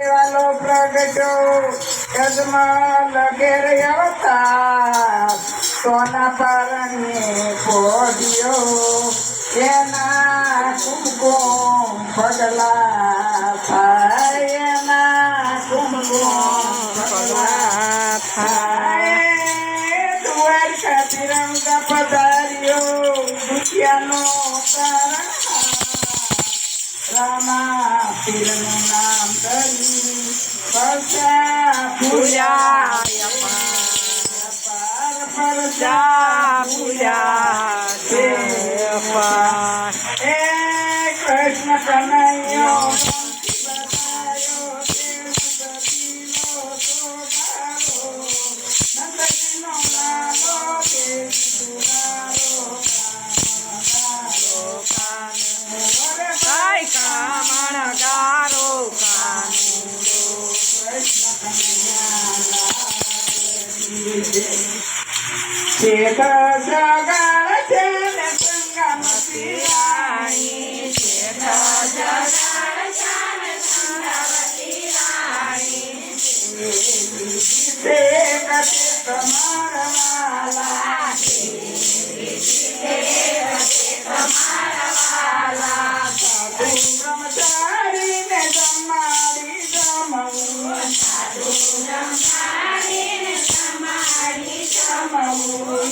વાલો પ્રગટો યજમાન ઘેર અવતાર સોના પરણીએ પોઢ્યો એના કુમકુમ પગલા થાય એના કુમકુમ પગલા થાય દ્વારકા તિરંગા પધાર્યો દુખિયાનો તારણ રામા પીરનું નામ કરી પરસા પૂજાય પાર પરસા પૂજાય હે કૃષ્ણ કનૈયો બતાયો દેવદત્તીનો સોગારો નંદજીનો લાલો દેવદુરારો શેખ જગાળ છે ને સંગામતી રાણી શેખ જગાળ છે ને સંગામતી રાણી શેખ તમારા વાલા તમારા વાલા સાધુ બ્રહ્મચારીને જમાડી જમવું સાધુ બ્રહ્મચારીને જમાડી જમવું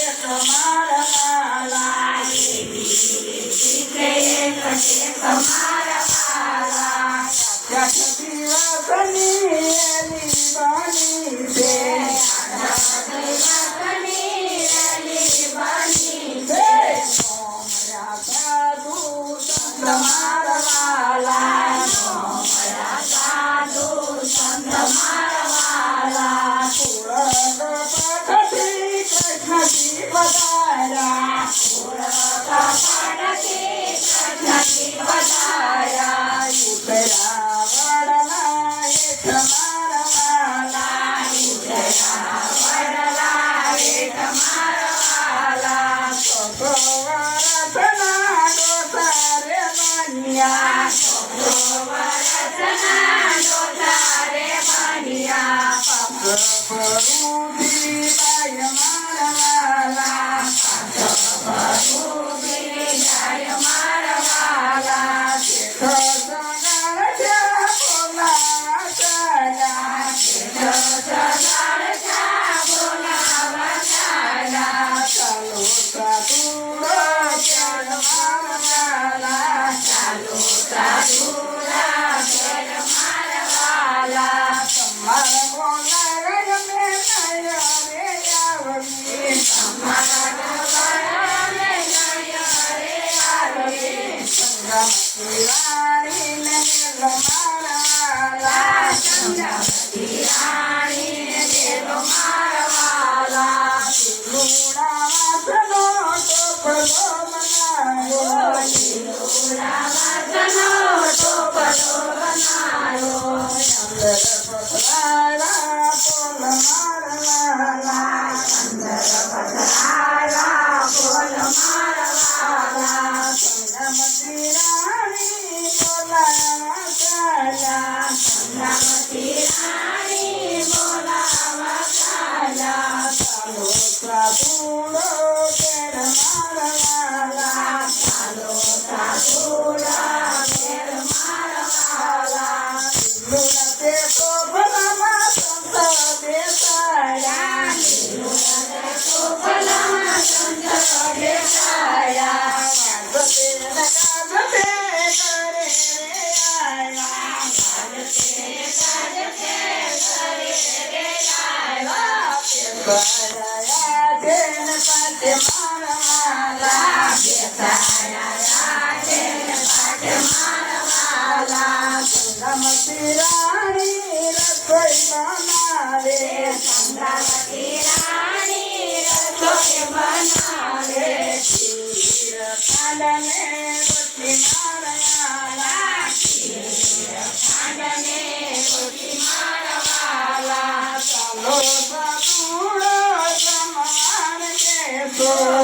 તમારા વાલા તમારા વાલા દિવસની એની બની છે તમારા વાલા સાધુ સંત મારા વાલા પુરત પટથી કૃષ્ણજી પધાર્યા પુરત પટથી કૃષ્ણજી પધાર્યા ઉતરા વડલા એક મારા વાલા ઉતરા વડલા એક મારા વાલા Oh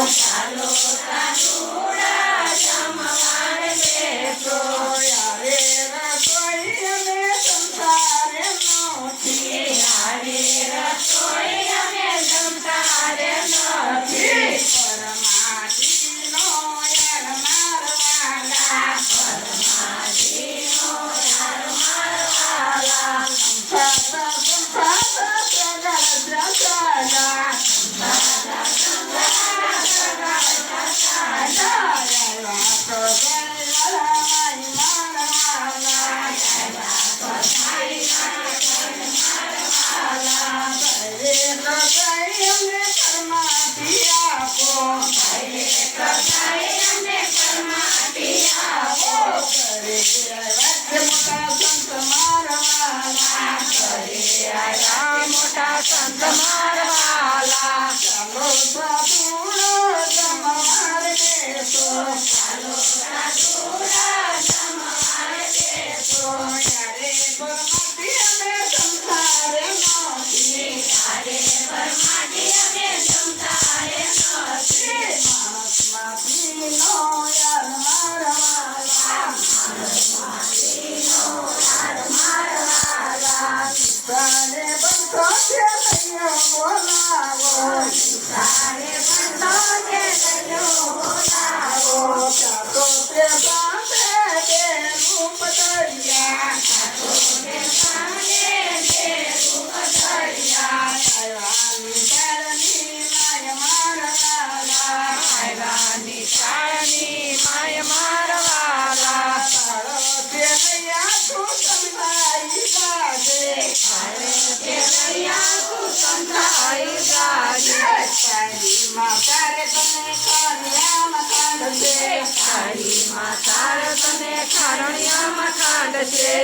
સંત મારવાલા ચાલો સાધુડો જમવાર બેસો યારે પરમાટી અમે સંસારે નથી માણસમાંથી નો યાર મારવાલા તારે બંધો છે લઈયો બોલાવો ચાતો તે બાંધે બે રૂપ દરિયા આવ્યાની તારની માય મારવાલા નિશાળની માય મારવાલા તારો તે લૈયા તું સંભાઈ બાજે સંતાઈ ગાજે તારી માતારે તને કન્યામાં કાઢશે તારી માતા તને ખારણિયામાં કાઢશે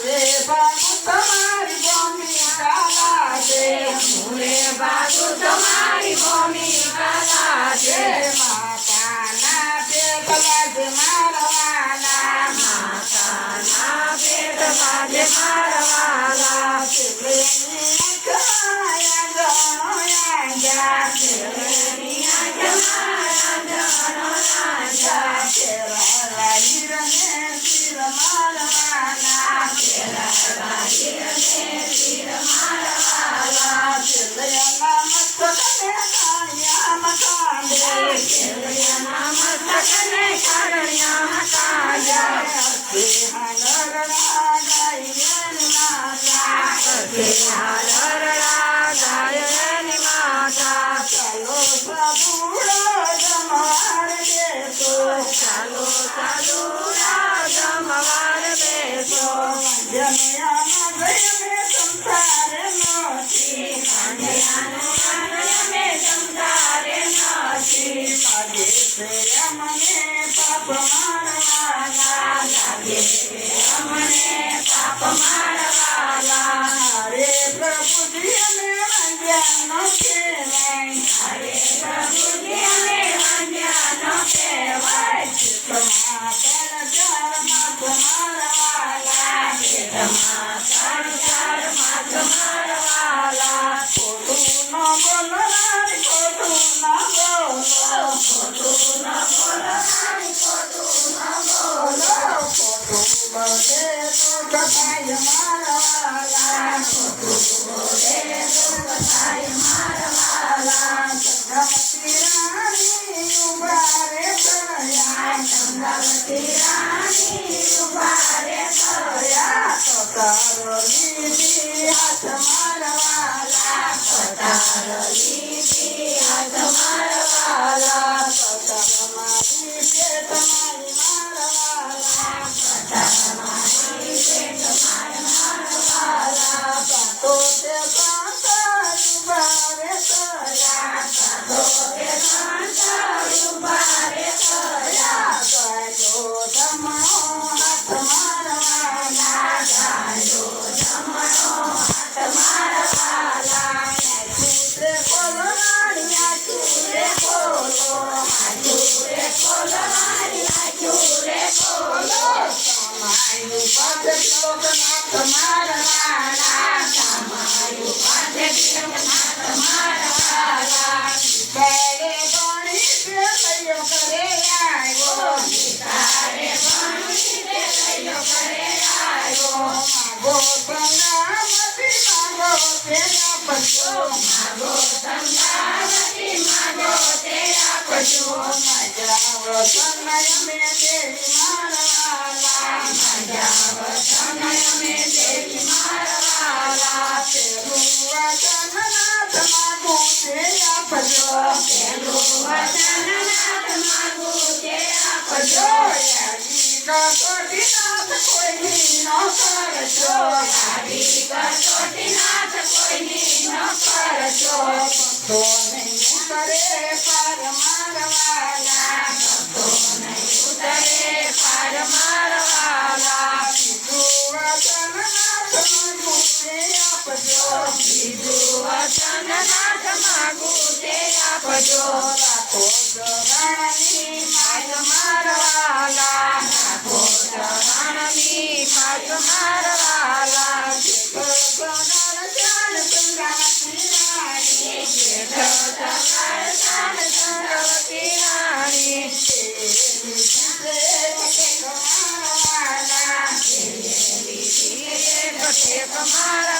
રે બાબુ તમારી ભૂમિકા લાગે મુરે બાજુ તમારી ભૂમિકા લાગે માતાના પેટલા જ મારવાના માતાના પેટ બાજે મારવાલા પેલેની કાયા ગણો યાંજા કેળા હીરને શિર મારવાના પેલૈયાના મસ્તકને કાળિયામાં કાંડે હાલરડા ગાયની માતા ચાલો સાધુડો જમવાર બેસો જનયામાં ગઈ મેં સંસારે નથી લાગે છે અમને પાપ મારવાના હરે પ્રભુજી અમે વંદ્યાનો કહેવાય તમારા મારવાલા ખોટું ન બોલો રાણી ખોટું ન બોલો ખોટું બોલે તો કથાય મારવાલા ગમતી રાણી ઉભા રે થયા તો તારો લીધી હાથ મારવાલા તમારી પેટ મારી મારવાલા તો તે સાંતા ઉભા રે થયા ગાયો જમણો હાથ મારવાલા ચૂરે ખોલો રાણીયા ચૂરે ખોલો સમાયું પાસે લોકનાથ મારવાલા તારે ગણી પેલૈયો કરે આવ્યો માગો સંગામતી માગો તેરા પશુ મજા વસનય મેં દેવી મારવાલા તેરું વચનનાથ માગું તે આપજો યાદી કસોટીનાથ કોઈની ન કરજો તો નહીં ઉતરે પાર મારવાલા કીધું વચનનાથ માગું તે આપજો વચન નાથ માગું તે આપજો રાખો ચરણની પાછ મારવાલા રાખો ચરણની પાછ મારવાલા ભગવાન જાન ચંદ્રાવતી રાણી જેઠ ચંદ્ર ચંદ્રવતી રાણી કમાવાલા કટે કમારા